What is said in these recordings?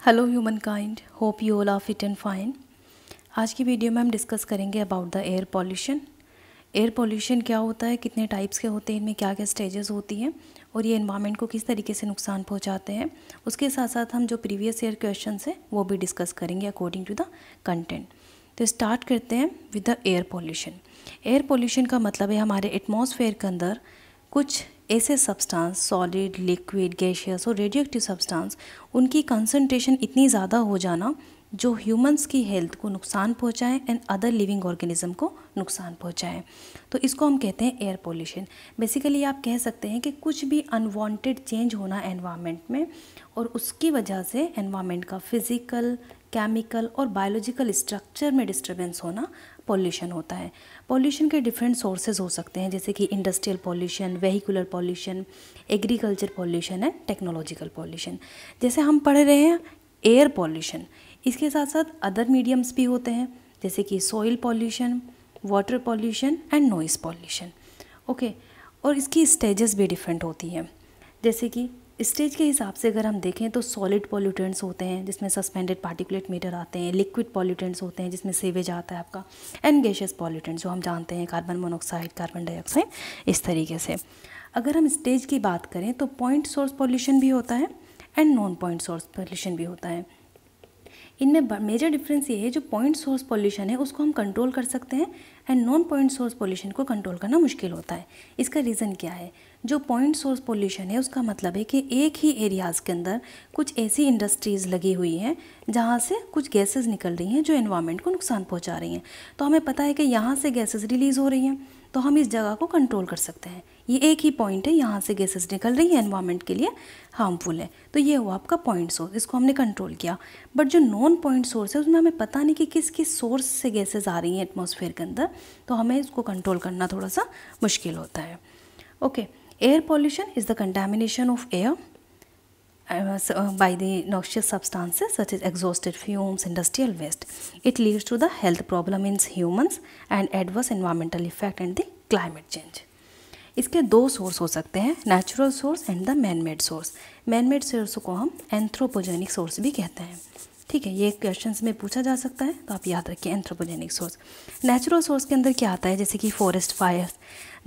Hello humankind, hope you all are fit and fine. आज की video में हम डिस्कस करेंगे about the air pollution. Air pollution क्या होता है, कितने टाइप्स के होते हैं, इनमें क्या क्या स्टेजेस होती हैं और ये एनवायरनमेंट को किस तरीके से नुकसान पहुंचाते हैं। उसके साथ साथ हम जो प्रीवियस ईयर क्वेश्चंस हैं वो भी डिस्कस करेंगे अकॉर्डिंग टू द कंटेंट। तो स्टार्ट करते हैं with the air pollution. Air pollution का मतलब है हमारे एटमॉस्फेयर के अंदर कुछ ऐसे सब्सटेंस, सॉलिड, लिक्विड, गैशियस और रेडियोएक्टिव सब्सटेंस, उनकी कंसंट्रेशन इतनी ज़्यादा हो जाना जो ह्यूमंस की हेल्थ को नुकसान पहुंचाए एंड अदर लिविंग ऑर्गेनिज्म को नुकसान पहुंचाए। तो इसको हम कहते हैं एयर पॉल्यूशन। बेसिकली आप कह सकते हैं कि कुछ भी अनवांटेड चेंज होना एनवायरनमेंट में और उसकी वजह से एनवायरनमेंट का फिज़िकल, केमिकल और बायोलॉजिकल स्ट्रक्चर में डिस्टर्बेंस होना पॉल्यूशन होता है। पॉल्यूशन के डिफरेंट सोर्सेज हो सकते हैं, जैसे कि industrial pollution, vehicular pollution, agriculture pollution and technological pollution. जैसे हम पढ़ रहे हैं एयर पॉल्यूशन, इसके साथ साथ अदर मीडियम्स भी होते हैं, जैसे कि soil pollution, water pollution and noise pollution. Okay, और इसकी स्टेजेस भी डिफरेंट होती हैं। जैसे कि स्टेज के हिसाब से अगर हम देखें तो सॉलिड पॉल्यूटेंट्स होते हैं जिसमें सस्पेंडेड पार्टिकुलेट मैटर आते हैं, लिक्विड पॉल्यूटेंट्स होते हैं जिसमें सीवेज आता है आपका, एंड गैशियस पॉल्यूटेंट्स जो हम जानते हैं कार्बन मोनोऑक्साइड, कार्बन डाइऑक्साइड, इस तरीके से। अगर हम स्टेज की बात करें तो पॉइंट सोर्स पॉल्यूशन भी होता है and non point source pollution भी होता है। इनमें मेजर डिफरेंस ये है, जो पॉइंट सोर्स पॉल्यूशन है उसको हम कंट्रोल कर सकते हैं and non point source pollution को कंट्रोल करना मुश्किल होता है। इसका रीज़न क्या है? जो पॉइंट सोर्स पॉल्यूशन है उसका मतलब है कि एक ही एरियाज़ के अंदर कुछ ऐसी इंडस्ट्रीज़ लगी हुई हैं जहाँ से कुछ गैसेस निकल रही हैं जो एनवायरनमेंट को नुकसान पहुँचा रही हैं। तो हमें पता है कि यहाँ से गैसेस रिलीज़ हो रही हैं तो हम इस जगह को कंट्रोल कर सकते हैं। ये एक ही पॉइंट है, यहाँ से गैसेस निकल रही है, एनवायरनमेंट के लिए हार्मफुल है, तो ये हुआ आपका पॉइंट सोर्स, इसको हमने कंट्रोल किया। बट जो नॉन पॉइंट सोर्स है उसमें हमें पता नहीं कि किस किस सोर्स से गैसेस आ रही हैं एटमॉस्फेयर के अंदर, तो हमें इसको कंट्रोल करना थोड़ा सा मुश्किल होता है। Okay, air pollution is the contamination of air by the noxious substances such as exhausted fumes, industrial waste. It leads to the health problem in humans and adverse environmental effect and the climate change. इसके दो source हो सकते हैं, natural source and the man made source. Man made source को हम anthropogenic source भी कहते हैं। ठीक है, ये क्वेश्चंस में पूछा जा सकता है तो आप याद रखिए एंथ्रोपोजेनिक सोर्स। नेचुरल सोर्स के अंदर क्या आता है, जैसे कि फॉरेस्ट फायर।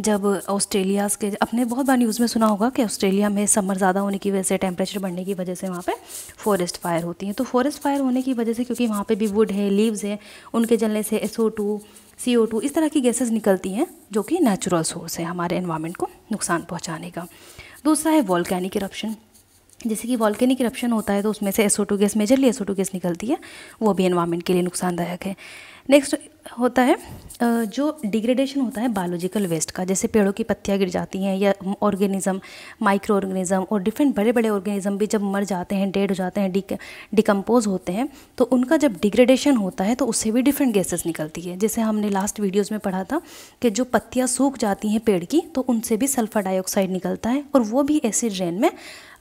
जब ऑस्ट्रेलियाज़ के, अपने बहुत बार न्यूज़ में सुना होगा कि ऑस्ट्रेलिया में समर ज़्यादा होने की वजह से, टेम्परेचर बढ़ने की वजह से वहाँ पे फॉरेस्ट फायर होती हैं। तो फॉरेस्ट फायर होने की वजह से, क्योंकि वहाँ पे भी वुड है, लीव्स है, उनके जलने से SO2, CO2 इस तरह की गैसेस निकलती हैं जो कि नेचुरल सोर्स है हमारे एनवायरनमेंट को नुकसान पहुँचाने का। दूसरा है वॉल्केनिक इरप्शन। जैसे कि वॉल्केनिक इरप्शन होता है तो उसमें से SO2 gas, majorly SO2 gas निकलती है, वो भी एनवायरनमेंट के लिए नुकसानदायक है। नेक्स्ट होता है जो डिग्रेडेशन होता है बायोलॉजिकल वेस्ट का, जैसे पेड़ों की पत्तियां गिर जाती हैं या ऑर्गेनिज्म, माइक्रो ऑर्गेनिज्म और डिफरेंट बड़े बड़े ऑर्गेनिज्म भी जब मर जाते हैं, डेड हो जाते हैं, डिकम्पोज होते हैं, तो उनका जब डिग्रेडेशन होता है तो उससे भी डिफरेंट गैसेस निकलती है। जैसे हमने लास्ट वीडियोज़ में पढ़ा था कि जो पत्तियाँ सूख जाती हैं पेड़ की तो उनसे भी सल्फर डाइऑक्साइड निकलता है और वो भी एसिड रेन में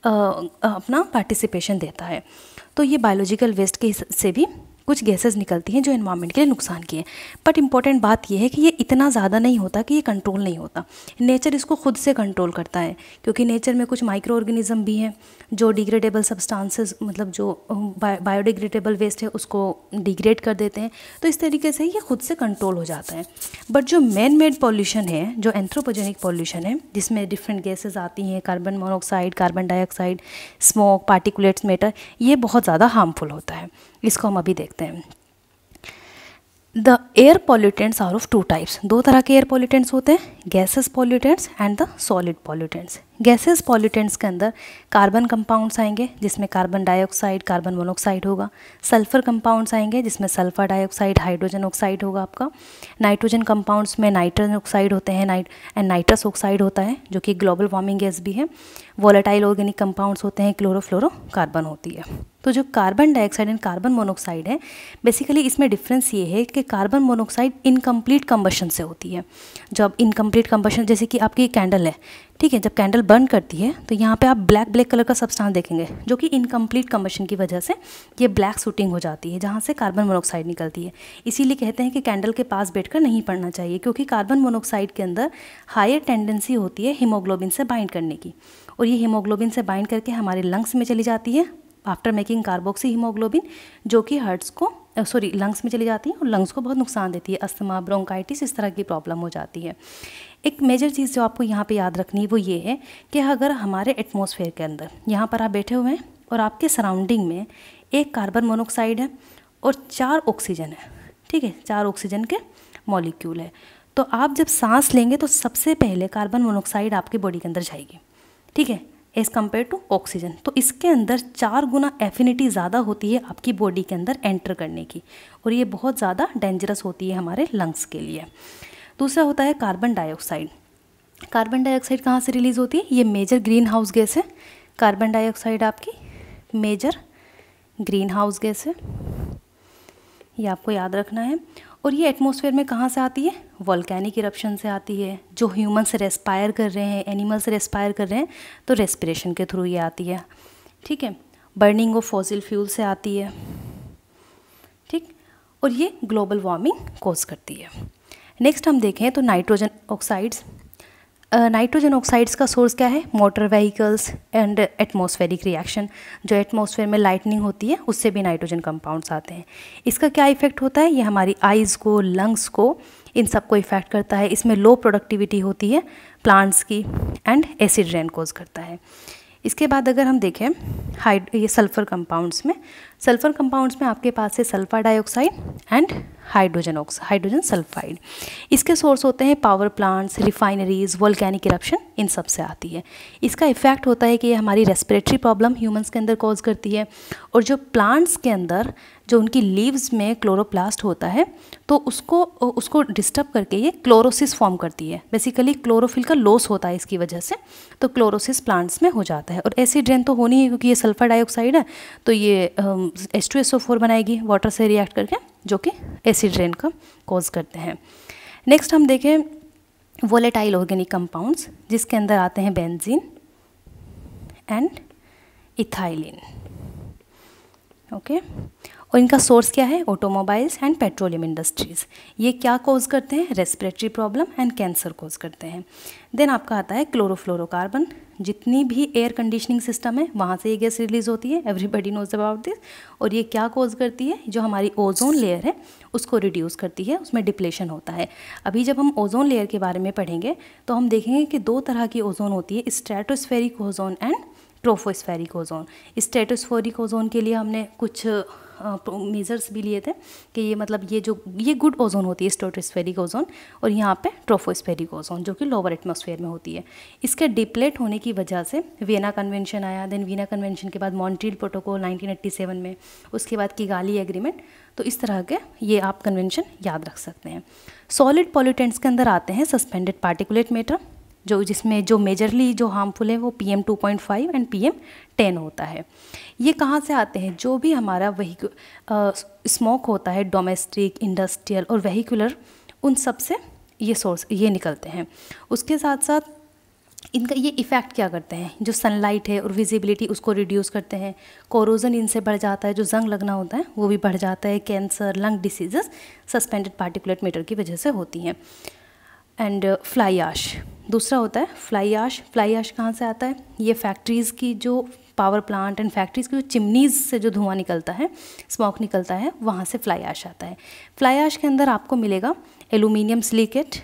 अपना पार्टिसिपेशन देता है। तो ये बायोलॉजिकल वेस्ट के से भी कुछ गैसेस निकलती हैं जो एनवायरनमेंट के लिए नुकसान की है। बट इंपॉर्टेंट बात यह है कि ये इतना ज़्यादा नहीं होता कि ये कंट्रोल नहीं होता। नेचर इसको खुद से कंट्रोल करता है, क्योंकि नेचर में कुछ माइक्रो ऑर्गेनिज्म भी हैं जो डिग्रेडेबल सब्सटेंसेस, मतलब जो बायोडिग्रेडेबल वेस्ट है उसको डिग्रेड कर देते हैं। तो इस तरीके से ये खुद से कंट्रोल हो जाता है। बट जो मैन मेड पॉल्यूशन है, जो एंथ्रोपोजेनिक पॉल्यूशन है, जिसमें डिफरेंट गैसेज आती हैं, carbon monoxide, carbon dioxide, smoke, particulates matter, ये बहुत ज़्यादा हार्मफुल होता है। इसको हम अभी देखते हैं। The air pollutants are of two types. दो तरह के एयर पॉल्यूटेंट्स होते हैं, gases pollutants and the solid pollutants. Gases pollutants के अंदर कार्बन कंपाउंड्स आएंगे जिसमें कार्बन डाइऑक्साइड, कार्बन मोनोऑक्साइड होगा। सल्फर कंपाउंड्स आएंगे जिसमें सल्फर डाइऑक्साइड, हाइड्रोजन ऑक्साइड होगा आपका। नाइट्रोजन कंपाउंड्स में नाइट्रजन ऑक्साइड होते हैं एंड नाइट्रस ऑक्साइड होता है जो कि ग्लोबल वार्मिंग गैस भी है। वोलेटाइल ऑर्गेनिक कंपाउंड्स होते हैं, क्लोरोफ्लोरोकार्बन होती है। तो जो carbon dioxide and carbon monoxide है, बेसिकली इसमें डिफरेंस ये है कि कार्बन मोनोऑक्साइड इनकम्प्लीट कंबशन से होती है। जब इनकम्प्लीट कंबशन, जैसे कि आपकी कैंडल है, ठीक है, जब कैंडल बर्न करती है तो यहाँ पे आप ब्लैक कलर का सब्सटेंस देखेंगे जो कि इनकम्प्लीट कंबशन की वजह से ये ब्लैक शूटिंग हो जाती है जहाँ से कार्बन मोनोऑक्साइड निकलती है। इसीलिए कहते हैं कि कैंडल के पास बैठकर नहीं पढ़ना चाहिए, क्योंकि कार्बन मोनोऑक्साइड के अंदर हायर टेंडेंसी होती है हीमोग्लोबिन से बाइंड करने की, और ये हीमोग्लोबिन से बाइंड करके हमारे लंग्स में चली जाती है आफ्टर मेकिंग कार्बोक्सी हीमोग्लोबिन, जो कि हार्ट्स को लंग्स में चली जाती है और लंग्स को बहुत नुकसान देती है, अस्थमा, ब्रोंकाइटिस, इस तरह की प्रॉब्लम हो जाती है। एक मेजर चीज़ जो आपको यहाँ पे याद रखनी है वो ये है कि अगर हमारे एटमॉस्फेयर के अंदर, यहाँ पर आप बैठे हुए हैं और आपके सराउंडिंग में एक कार्बन मोनोऑक्साइड है और 4 ऑक्सीजन है, ठीक है, 4 ऑक्सीजन के मॉलिक्यूल है, तो आप जब सांस लेंगे तो सबसे पहले कार्बन मोनोऑक्साइड आपकी बॉडी के अंदर जाएगी, ठीक है, एज़ कम्पेयर टू ऑक्सीजन। तो इसके अंदर 4 गुना एफिनिटी ज़्यादा होती है आपकी बॉडी के अंदर एंटर करने की, और ये बहुत ज़्यादा डेंजरस होती है हमारे लंग्स के लिए। दूसरा होता है कार्बन डाइऑक्साइड। कार्बन डाइऑक्साइड कहाँ से रिलीज़ होती है? ये मेजर ग्रीन हाउस गैस है। कार्बन डाइऑक्साइड आपकी मेजर ग्रीन हाउस गैस है, ये आपको याद रखना है। और ये एटमॉस्फेयर में कहाँ से आती है? वोल्केनिक इरप्शन से आती है। जो ह्यूमन्स रेस्पायर कर रहे हैं, एनिमल्स रेस्पायर कर रहे हैं, तो रेस्पिरेशन के थ्रू ये आती है, ठीक है। बर्निंग ऑफ फॉसिल फ्यूल से आती है, ठीक, और ये ग्लोबल वार्मिंग कॉज करती है। नेक्स्ट हम देखें तो नाइट्रोजन ऑक्साइड्स। नाइट्रोजन ऑक्साइड्स का सोर्स क्या है? Motor vehicles and atmospheric reaction. जो एटमॉस्फेयर में लाइटनिंग होती है उससे भी नाइट्रोजन कंपाउंड्स आते हैं। इसका क्या इफेक्ट होता है? ये हमारी आइज़ को, लंग्स को, इन सब को इफेक्ट करता है। इसमें लो प्रोडक्टिविटी होती है प्लांट्स की एंड एसिड रेन कॉज करता है। इसके बाद अगर हम देखें ये सल्फ़र कंपाउंड्स में आपके पास है sulphur dioxide and hydrogen sulphide. इसके सोर्स होते हैं power plants, refineries, volcanic eruption, इन सब से आती है। इसका इफेक्ट होता है कि ये हमारी रेस्पिरेटरी प्रॉब्लम ह्यूमंस के अंदर कॉज करती है, और जो प्लांट्स के अंदर जो उनकी लीव्स में क्लोरोप्लास्ट होता है तो उसको डिस्टर्ब करके ये क्लोरोसिस फॉर्म करती है। बेसिकली क्लोरोफिल का लॉस होता है इसकी वजह से, तो क्लोरोसिस प्लांट्स में हो जाता है। और एसिड रेन तो होनी है क्योंकि ये सल्फर डाइऑक्साइड है, तो ये H2SO4 बनाएगी वाटर से रिएक्ट करके, जो कि एसिड रेन का कॉज करते हैं। नेक्स्ट हम देखें वोलेटाइल ऑर्गेनिक कंपाउंड्स, जिसके अंदर आते हैं बेंजीन एंड इथाइलिन, ओके। और इनका सोर्स क्या है? Automobiles and petroleum industries. ये क्या कॉज करते हैं? Respiratory problem and cancer cause करते हैं। देन आपका आता है क्लोरोफ्लोरोकार्बन। जितनी भी एयर कंडीशनिंग सिस्टम है वहाँ से ये गैस रिलीज होती है, एवरीबडी नोज अबाउट दिस। और ये क्या कॉज करती है? जो हमारी ओजोन लेयर है उसको रिड्यूस करती है, उसमें डिप्लेशन होता है। अभी जब हम ओजोन लेयर के बारे में पढ़ेंगे तो हम देखेंगे कि 2 तरह की ओजोन होती है, stratospheric ozone and tropospheric ozone. Stratospheric ozone के लिए हमने कुछ मेजर्स भी लिए थे कि ये मतलब ये गुड ओजोन होती है स्ट्रेटोस्फेरिक ओजोन, और यहाँ पे ट्रोपोस्फेरिक ओजोन जो कि लोअर एटमॉस्फेयर में होती है। इसके डिप्लेट होने की वजह से वियना कन्वेंशन आया। देन वियना कन्वेंशन के बाद मॉन्ट्रियल प्रोटोकॉल 1987 में, उसके बाद किगाली एग्रीमेंट। तो इस तरह के ये आप कन्वेंशन याद रख सकते हैं। सॉलिड पॉल्यूटेंट्स के अंदर आते हैं सस्पेंडेड पार्टिकुलेट मैटर, जिसमें जो मेजरली जो हार्मफुल है वो PM2.5 एंड PM10 होता है। ये कहाँ से आते हैं? जो भी हमारा स्मोक होता है, डोमेस्टिक, इंडस्ट्रियल और वेहिकुलर, उन सब से ये निकलते हैं। उसके साथ साथ इनका ये इफ़ेक्ट क्या करते हैं? जो सनलाइट है और विजिबिलिटी उसको रिड्यूस करते हैं। कोरोजन इनसे बढ़ जाता है, जो जंग लगना होता है वो भी बढ़ जाता है। Cancer, lung diseases suspended particulate matter की वजह से होती हैं। एंड फ्लाई ऐश दूसरा होता है फ्लाई ऐश। फ्लाई ऐश कहाँ से आता है? ये फैक्ट्रीज़ की जो पावर प्लांट एंड फैक्ट्रीज़ की जो चिमनीज़ से जो धुआं निकलता है, स्मोक निकलता है, वहाँ से फ्लाई ऐश आता है। फ्लाई ऐश के अंदर आपको मिलेगा एल्यूमिनियम सिलिकेट।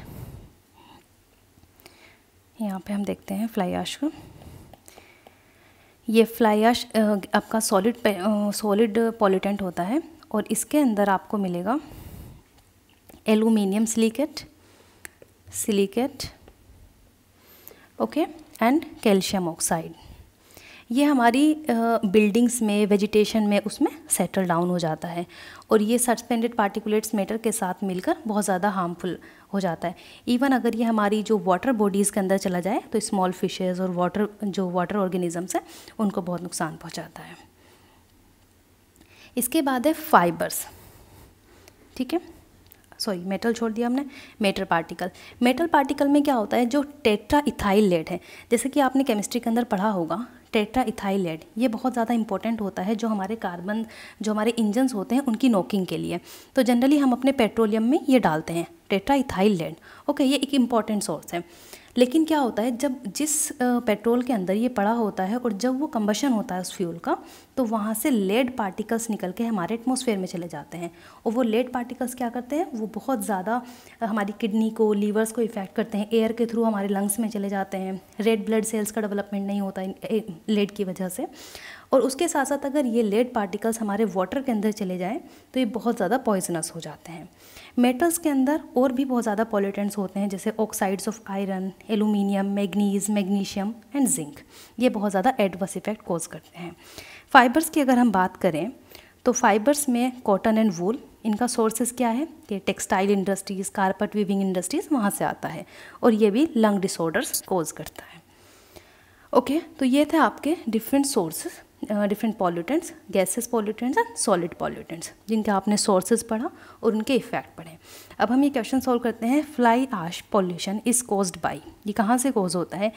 यहाँ पे हम देखते हैं फ्लाई ऐश को। ये फ्लाई ऐश आपका सॉलिड पॉल्यूटेंट होता है, और इसके अंदर आपको मिलेगा aluminium silicate, okay, and calcium oxide. ये हमारी बिल्डिंग्स में, वेजिटेशन में, उसमें सेटल डाउन हो जाता है, और ये सस्पेंडेड पार्टिकुलेट्स मैटर के साथ मिलकर बहुत ज़्यादा हार्मफुल हो जाता है। इवन अगर ये हमारी जो वाटर बॉडीज़ के अंदर चला जाए तो स्मॉल फिशेज़ और वाटर ऑर्गेनिजम्स हैं उनको बहुत नुकसान पहुंचाता है। इसके बाद है फाइबर्स, ठीक है, सॉरी मेटल छोड़ दिया हमने। मेटल पार्टिकल में क्या होता है? जो टेट्रा इथाइल लेड है, जैसे कि आपने केमिस्ट्री के अंदर पढ़ा होगा, टेट्रा इथाइल लेड ये बहुत ज़्यादा इंपॉर्टेंट होता है जो हमारे इंजन्स होते हैं उनकी नॉकिंग के लिए। तो जनरली हम अपने पेट्रोलियम में ये डालते हैं टेट्रा इथाइल लेड, ओके, ये एक इम्पॉर्टेंट सोर्स है। लेकिन क्या होता है, जब जिस पेट्रोल के अंदर ये पड़ा होता है और जब वो कंबशन होता है उस फ्यूल का, तो वहाँ से लेड पार्टिकल्स निकल के हमारे एटमॉस्फेयर में चले जाते हैं। और वो लेड पार्टिकल्स क्या करते हैं, वो बहुत ज़्यादा हमारी किडनी को, लीवर्स को इफ़ेक्ट करते हैं, एयर के थ्रू हमारे लंग्स में चले जाते हैं, रेड ब्लड सेल्स का डेवलपमेंट नहीं होता लेड की वजह से। और उसके साथ साथ अगर ये लेड पार्टिकल्स हमारे वाटर के अंदर चले जाएँ तो ये बहुत ज़्यादा पॉइजनस हो जाते हैं। मेटल्स के अंदर और भी बहुत ज़्यादा पॉल्यूटेंट्स होते हैं, जैसे oxides of iron, aluminium, manganese, magnesium and zinc. ये बहुत ज़्यादा एडवर्स इफेक्ट कॉज करते हैं। फाइबर्स की अगर हम बात करें तो फाइबर्स में कॉटन एंड वूल, इनका सोर्सेज क्या है कि textile industries, carpet weaving industries, वहाँ से आता है और ये भी लंग डिसऑर्डर्स कॉज करता है। ओके, तो ये थे आपके different sources, different pollutants, gases pollutants and solid pollutants, जिनके आपने सोर्सेज पढ़ा और उनके इफेक्ट पढ़े। अब हम ये क्वेश्चन सॉल्व करते हैं। Fly ash pollution is caused by, ये कहाँ से कॉज होता है?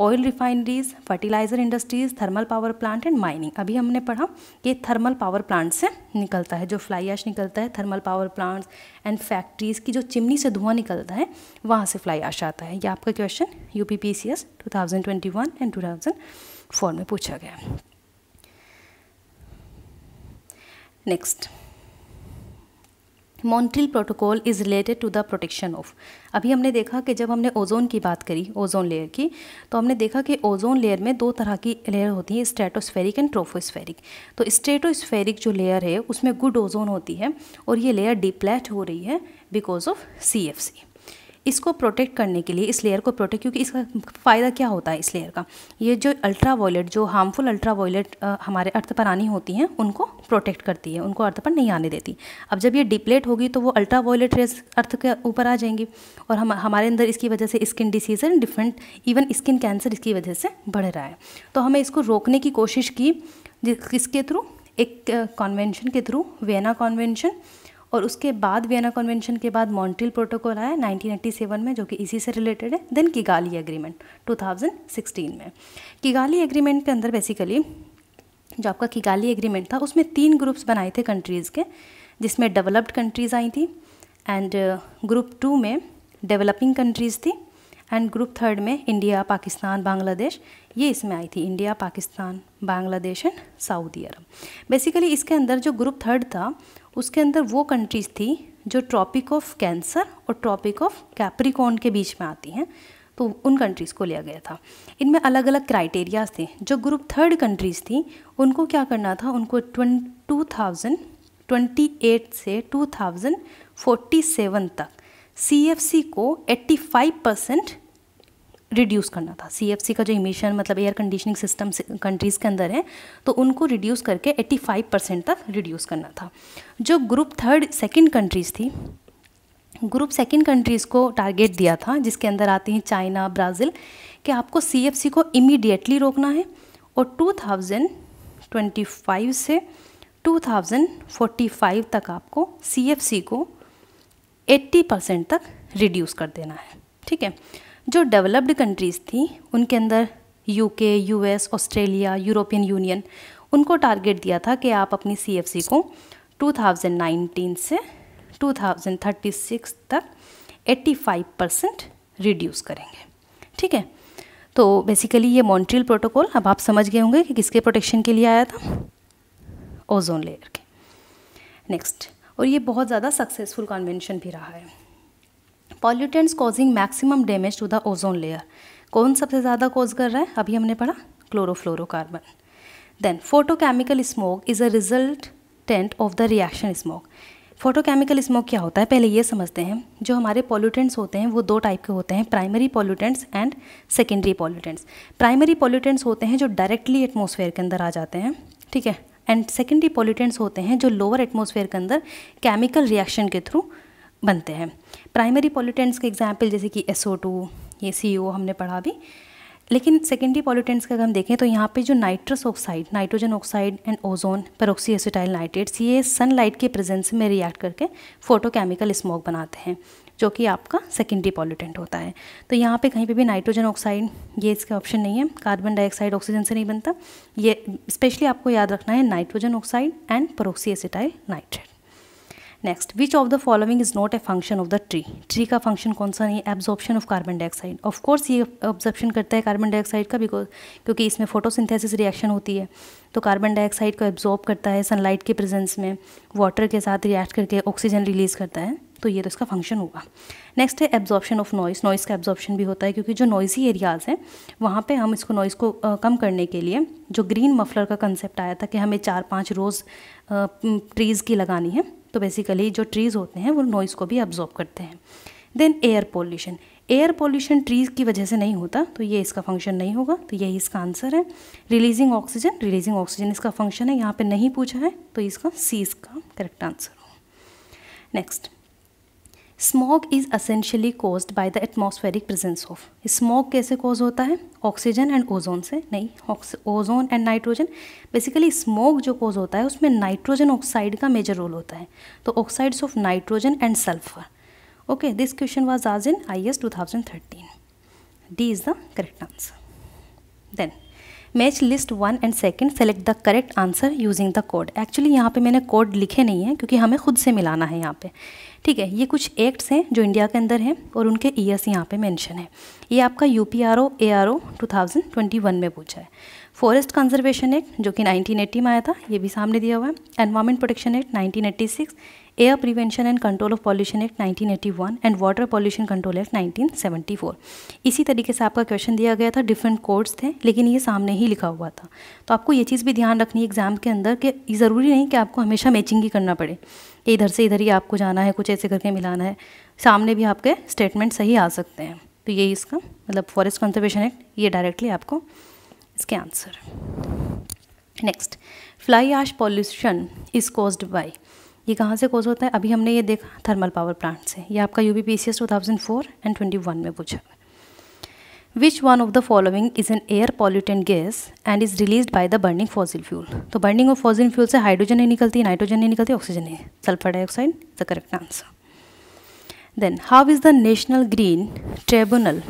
Oil refineries, fertilizer industries, thermal power plant and mining. अभी हमने पढ़ा कि थर्मल पावर प्लांट से निकलता है, जो फ्लाई ऐश निकलता है thermal power plants and factories की जो चिमनी से धुआं निकलता है, वहाँ से फ्लाई ऐश आता है। ये आपका क्वेश्चन UPPCS 2021 एंड 2004 में पूछा गया। Next, Montreal protocol is related to the protection of. अभी हमने देखा कि जब हमने ओजोन की बात करी, ओजोन लेयर की, तो हमने देखा कि ओजोन लेयर में दो तरह की लेयर होती है, स्ट्रेटोस्फेरिक एंड ट्रोपोस्फेरिक। तो स्ट्रेटोस्फेरिक जो लेयर है उसमें गुड ओजोन होती है और ये लेयर डिप्लेट हो रही है बिकॉज ऑफ CFC। इसको प्रोटेक्ट करने के लिए, इस लेयर को प्रोटेक्ट, क्योंकि इसका फ़ायदा क्या होता है इस लेयर का, ये जो अल्ट्रावायलेट, जो हार्मफुल अल्ट्रावायलेट हमारे अर्थ पर आनी होती हैं उनको प्रोटेक्ट करती है, उनको अर्थ पर नहीं आने देती। अब जब ये डिप्लेट होगी तो वो अल्ट्रावायलेट रेज अर्थ के ऊपर आ जाएंगी और हमारे अंदर इसकी वजह से skin disease and different even skin cancer इसकी वजह से बढ़ रहा है। तो हमें इसको रोकने की कोशिश की, किसके थ्रू? एक कॉन्वेंशन के थ्रू, वियना कॉन्वेंशन, और उसके बाद वियना कन्वेंशन के बाद मॉन्ट्रियल प्रोटोकॉल आया 1987 में, जो कि इसी से रिलेटेड है। देन किगाली एग्रीमेंट 2016 में। किगाली एग्रीमेंट के अंदर बेसिकली जो आपका किगाली एग्रीमेंट था उसमें 3 ग्रुप्स बनाए थे कंट्रीज़ के, जिसमें डेवलप्ड कंट्रीज़ आई थी, एंड ग्रुप 2 में डेवलपिंग कंट्रीज़ थी, एंड ग्रुप 3 में इंडिया, पाकिस्तान, बांग्लादेश, ये इसमें आई थी, India, Pakistan, Bangladesh and Saudi Arab. Basically इसके अंदर जो ग्रुप 3 था उसके अंदर वो कंट्रीज़ थी जो ट्रॉपिक ऑफ कैंसर और ट्रॉपिक ऑफ कैप्रिकॉर्न के बीच में आती हैं, तो उन कंट्रीज़ को लिया गया था। इनमें अलग अलग क्राइटेरियाज थे। जो ग्रुप 3 कंट्रीज़ थी उनको क्या करना था, उनको 2028 से 2047 तक CFC को 85% रिड्यूस करना था। CFC का जो इमिशन, मतलब एयर कंडीशनिंग सिस्टम कंट्रीज़ के अंदर है, तो उनको रिड्यूस करके 85% तक रिड्यूस करना था। जो ग्रुप 2 कंट्रीज़ थी, ग्रुप 2 कंट्रीज़ को टारगेट दिया था, जिसके अंदर आती हैं चाइना, ब्राज़ील, कि आपको CFC को इमीडिएटली रोकना है और 2025 से 2045 तक आपको CFC को 80% तक रिड्यूस कर देना है। ठीक है। जो डेवलप्ड कंट्रीज़ थी उनके अंदर UK, US, Australia, European union, उनको टारगेट दिया था कि आप अपनी CFC को 2019 से 2036 तक 85% रिड्यूस करेंगे। ठीक है। तो बेसिकली ये मॉन्ट्रियल प्रोटोकॉल, अब आप समझ गए होंगे कि किसके प्रोटेक्शन के लिए आया था, ओजोन लेयर के। नेक्स्ट, और ये बहुत ज़्यादा सक्सेसफुल कन्वेंशन भी रहा है। Pollutants causing maximum damage to the ozone layer, कौन सबसे ज़्यादा कॉज कर रहा है? अभी हमने पढ़ा chlorofluorocarbon. Then photochemical smoke is a resultant of the reaction smoke. Photochemical smoke क्या होता है, पहले ये समझते हैं। जो हमारे पॉल्यूटेंट्स होते हैं वो 2 टाइप के होते हैं, primary pollutants and secondary pollutants. Primary pollutants होते हैं जो डायरेक्टली एटमॉस्फेयर के अंदर आ जाते हैं, ठीक है, एंड सेकेंडरी पॉल्यूटेंट्स होते हैं जो लोअर एटमॉस्फेयर के अंदर केमिकल रिएक्शन के थ्रू बनते हैं। प्राइमरी पॉल्यूटेंट्स के एग्जाम्पल जैसे कि SO2, ये CO हमने पढ़ा भी। लेकिन सेकेंडरी पॉल्यूटेंट्स का अगर हम देखें तो यहाँ पे जो nitrous oxide, nitrogen oxide and ozone peroxy acetyl nitrates, ये सनलाइट के प्रेजेंस में रिएक्ट करके फोटोकेमिकल स्मोक बनाते हैं, जो कि आपका सेकेंडरी पॉल्यूटेंट होता है। तो यहाँ पे कहीं पे भी नाइट्रोजन ऑक्साइड, ये इसका ऑप्शन नहीं है। कार्बन डाइऑक्साइड ऑक्सीजन से नहीं बनता, ये स्पेशली आपको याद रखना है, nitrogen oxide and peroxy acetyl nitrate. Next, which of the following is not a function of the tree. Tree का फंक्शन कौन सा नहीं है? Absorption of carbon dioxide. Of course ये ऑब्जर्प्शन करता है कार्बन डाइऑक्साइड का, बिकॉज क्योंकि इसमें फोटोसिंथेसिस रिएक्शन होती है, तो कार्बन डाइऑक्साइड को एब्जॉर्ब करता है सनलाइट के प्रेजेंस में, वाटर के साथ रिएक्ट करके ऑक्सीजन रिलीज़ करता है, तो ये तो इसका फंक्शन होगा। नेक्स्ट है एब्जॉर्प्शन ऑफ नॉइस। नॉइस का एब्जॉर्प्शन भी होता है, क्योंकि जो नॉइसी एरियाज़ हैं वहाँ पे हम इसको नॉइस को कम करने के लिए जो ग्रीन मफलर का कंसेप्ट आया था कि हमें 4-5 रोज़ ट्रीज़ की लगानी है, तो बेसिकली जो ट्रीज़ होते हैं वो नॉइस को भी एब्जॉर्ब करते हैं। Then air pollution. Air pollution trees की वजह से नहीं होता, तो ये इसका फंक्शन नहीं होगा, तो यही इसका आंसर है। रिलीजिंग ऑक्सीजन, रिलीजिंग ऑक्सीजन इसका फंक्शन है, यहाँ पे नहीं पूछा है, तो इसका सी इसका करेक्ट आंसर हो। Next, smog is essentially caused by the atmospheric presence of. Smog कैसे कॉज होता है? ऑक्सीजन एंड ओजोन से नहीं, ozone and nitrogen. Basically smog जो कॉज होता है उसमें नाइट्रोजन ऑक्साइड का मेजर रोल होता है, तो oxides of nitrogen and sulphur. Okay, this question was asked in IAS 2013. D is the correct answer. Then match list 1 and 2, select the correct answer using the code. Actually यहाँ पे मैंने code लिखे नहीं है क्योंकि हमें खुद से मिलाना है यहाँ पे, ठीक है। ये कुछ एक्ट्स हैं जो इंडिया के अंदर हैं और उनके ईयर्स यहाँ पे मेंशन है। ये आपका UPRO ARO 2021 में पूछा है। फॉरेस्ट कंजर्वेशन एक्ट जो कि 1980 में आया था, ये भी सामने दिया हुआ है। Environment protection act 1986, air prevention and control of pollution act 1981 and water pollution control act 1974। इसी तरीके से आपका क्वेश्चन दिया गया था, डिफरेंट कोड्स थे लेकिन ये सामने ही लिखा हुआ था। तो आपको ये चीज़ भी ध्यान रखनी है एग्जाम के अंदर कि ज़रूरी नहीं कि आपको हमेशा मैचिंग ही करना पड़े, इधर से इधर ही आपको जाना है, कुछ ऐसे करके मिलाना है, सामने भी आपके स्टेटमेंट सही आ सकते हैं। तो यही इसका मतलब फॉरेस्ट कंजर्वेशन एक्ट, ये डायरेक्टली आपको इसके answer. Next, fly ash pollution is caused by. ये कहाँ से कॉज होता है? अभी हमने ये देखा थर्मल पावर प्लांट से। ये आपका UPPCS 2004 and 21 में पूछा। Which one of the following is an air pollutant gas and is released by the burning fossil fuel. तो बर्निंग ऑफ फॉसिल फ्यूल से हाइड्रोजन नहीं निकलती, नाइट्रोजन नहीं निकलती, ऑक्सीजन नहीं, sulphur dioxide the correct answer. Then how is the National Green Tribunal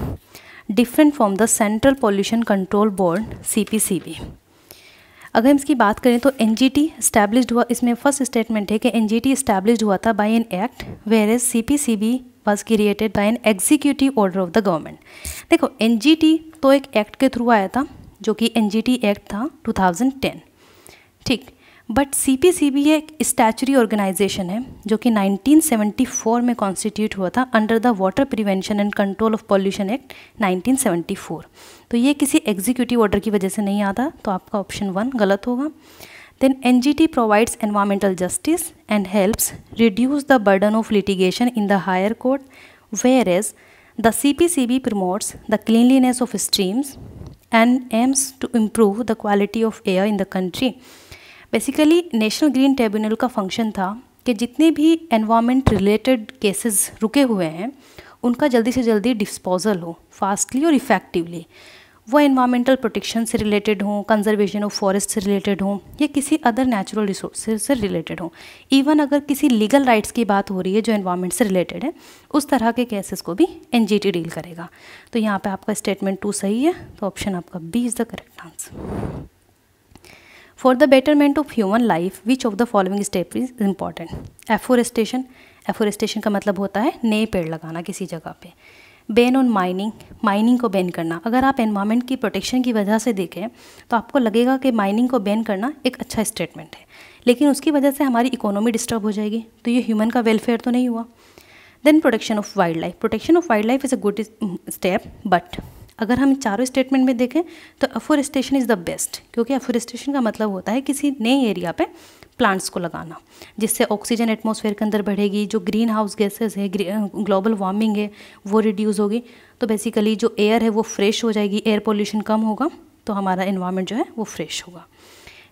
different from the Central Pollution Control Board CPCB। अगर हम इसकी बात करें तो NGT इस्टेब्लिश्ड हुआ, इसमें फर्स्ट स्टेटमेंट है कि NGT इस्टेब्लिश्ड हुआ था by an act, whereas CPCB was created by an executive order of the government. देखो NGT तो एक एक्ट के थ्रू आया था जो कि NGT एक्ट था 2010, ठीक। बट CPCB एक स्टैचुरी ऑर्गेनाइजेशन है जो कि 1974 में कॉन्स्टिट्यूट हुआ था under the water prevention and control of pollution act 1974। तो ये किसी एग्जीक्यूटिव ऑर्डर की वजह से नहीं आता, तो आपका ऑप्शन 1 गलत होगा। Then NGT provides environmental justice and helps reduce the burden of litigation in the higher court, whereas the CPCB promotes the cleanliness of streams and aims to improve the quality of air in the country. Basically National Green Tribunal का function था कि जितने भी environment related cases रुके हुए हैं उनका जल्दी से जल्दी डिस्पोजल हो, फास्टली और इफ़ेक्टिवली। वो एनवायरमेंटल प्रोटेक्शन से रिलेटेड हों, कंजर्वेशन ऑफ फॉरेस्ट से रिलेटेड हों, या किसी अदर नेचुरल रिसोर्सेज से रिलेटेड हों। इवन अगर किसी लीगल राइट्स की बात हो रही है जो एनवायरमेंट से रिलेटेड है, उस तरह के केसेस को भी NGT डील करेगा। तो यहाँ पे आपका स्टेटमेंट 2 सही है, तो ऑप्शन आपका B is the correct answer. For the betterment of human life which of the following step is important. Afforestation, afforestation का मतलब होता है नए पेड़ लगाना किसी जगह पे। बैन ऑन माइनिंग, माइनिंग को बैन करना। अगर आप एनवायरनमेंट की प्रोटेक्शन की वजह से देखें तो आपको लगेगा कि माइनिंग को बैन करना एक अच्छा स्टेटमेंट है, लेकिन उसकी वजह से हमारी इकोनॉमी डिस्टर्ब हो जाएगी, तो ये ह्यूमन का वेलफेयर तो नहीं हुआ। Then protection of wildlife, protection of wildlife is a good step, but अगर हम चारों स्टेटमेंट में देखें तो एफोरेस्टेशन इज़ द बेस्ट, क्योंकि एफोरेस्टेशन का मतलब होता है किसी नए एरिया पे प्लांट्स को लगाना, जिससे ऑक्सीजन एटमॉस्फेयर के अंदर बढ़ेगी, जो ग्रीन हाउस गैसेस है, ग्लोबल वार्मिंग है, वो रिड्यूस होगी। तो बेसिकली जो एयर है वो फ्रेश हो जाएगी, एयर पोल्यूशन कम होगा, तो हमारा एनवायरनमेंट जो है वो फ्रेश होगा।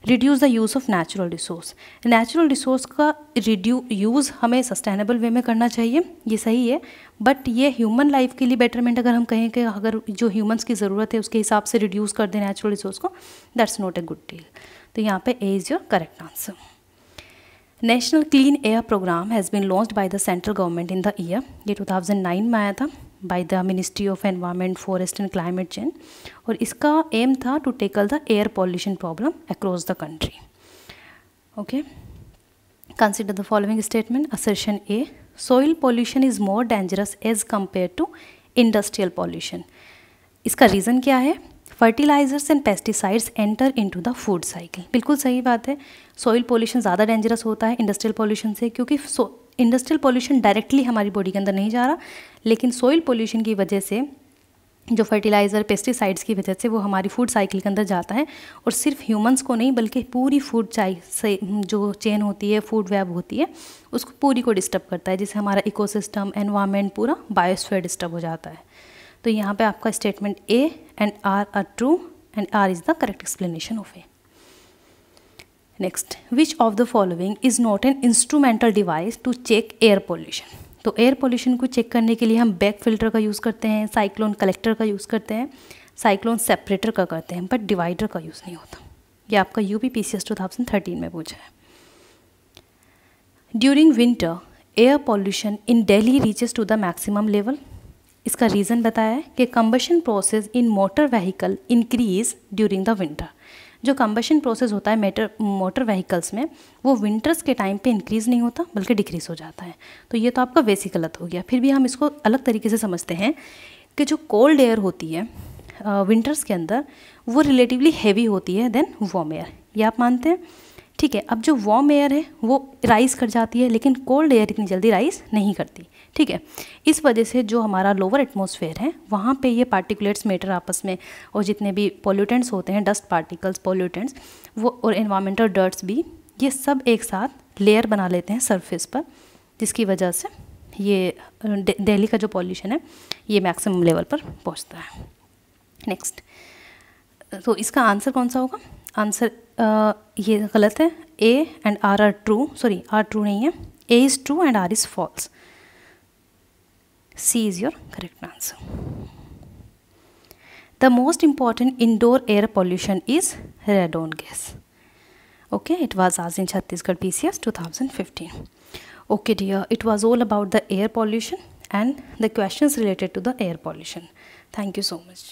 Reduce the use of natural resource, natural resource का यूज़ हमें सस्टेनेबल वे में करना चाहिए, ये सही है, बट ये ह्यूमन लाइफ के लिए बेटरमेंट अगर हम कहें कि अगर जो ह्यूमंस की ज़रूरत है उसके हिसाब से रिड्यूस कर दें नेचुरल रिसोर्स को, that's not a good deal. तो यहाँ पे A is your correct answer. National clean air programme has been launched by the central government in the year, ये 2009 में आया था by the Ministry of Environment, Forest and Climate Change, और इसका aim था to tackle the air pollution problem across the country. Okay, Consider the following statement. Assertion A, soil pollution is more dangerous as compared to industrial pollution. इसका reason क्या है? Fertilizers and pesticides enter into the food cycle. बिल्कुल सही बात है. Soil pollution ज़्यादा dangerous होता है इंडस्ट्रियल पोल्यूशन से, क्योंकि इंडस्ट्रियल पोल्यूशन डायरेक्टली हमारी बॉडी के अंदर नहीं जा रहा, लेकिन सॉइल पोल्यूशन की वजह से, जो फर्टिलाइज़र पेस्टिसाइड्स की वजह से, वो हमारी फूड साइकिल के अंदर जाता है. और सिर्फ ह्यूमंस को नहीं, बल्कि पूरी फूड से जो चेन होती है, फूड वेब होती है, उसको पूरी को डिस्टर्ब करता है, जिससे हमारा इकोसिस्टम, एनवायरनमेंट, पूरा बायोस्फीयर डिस्टर्ब हो जाता है. तो यहाँ पे आपका statement A and R R true and R is the correct explanation of A. Next, which of the following is not an instrumental device to check air pollution. तो air pollution को check करने के लिए हम back filter का use करते हैं, cyclone collector का यूज़ करते हैं, साइक्लोन सेपरेटर का करते हैं, बट डिवाइडर का यूज़ नहीं होता. ये आपका यूपी PCS 2013 में पूछा है. During winter air pollution in Delhi reaches to the maximum level. इसका रीज़न बताया है कि combustion process in motor vehicle increase during the winter. जो कंबशन प्रोसेस होता है मोटर व्हीकल्स में, वो विंटर्स के टाइम पे इंक्रीज़ नहीं होता, बल्कि डिक्रीज़ हो जाता है. तो ये तो आपका वैसे गलत हो गया. फिर भी हम इसको अलग तरीके से समझते हैं कि जो कोल्ड एयर होती है विंटर्स के अंदर, वो रिलेटिवली हैवी होती है देन वार्म एयर. ये आप मानते हैं? ठीक है. अब जो वार्म एयर है वो राइज़ कर जाती है, लेकिन कोल्ड एयर इतनी जल्दी राइज़ नहीं करती. ठीक है. इस वजह से जो हमारा लोअर एटमॉस्फेयर है, वहाँ पे ये पार्टिकुलेट्स मैटर आपस में, और जितने भी पोल्यूटेंट्स होते हैं, डस्ट पार्टिकल्स, पोल्यूटेंट्स, वो और एनवायरमेंटल डर्ट्स भी, ये सब एक साथ लेयर बना लेते हैं सरफेस पर, जिसकी वजह से ये दिल्ली का जो पॉल्यूशन है ये मैक्सिमम लेवल पर पहुँचता है. नेक्स्ट, तो इसका आंसर कौन सा होगा? आंसर ये गलत है. A and R R true, sorry R true नहीं है. A is true and R is false. C is your correct answer. The most important indoor air pollution is radon gas. Okay, it was asked in Chhattisgarh PCS 2015. Okay dear, it was all about the air pollution and the questions related to the air pollution. Thank you so much.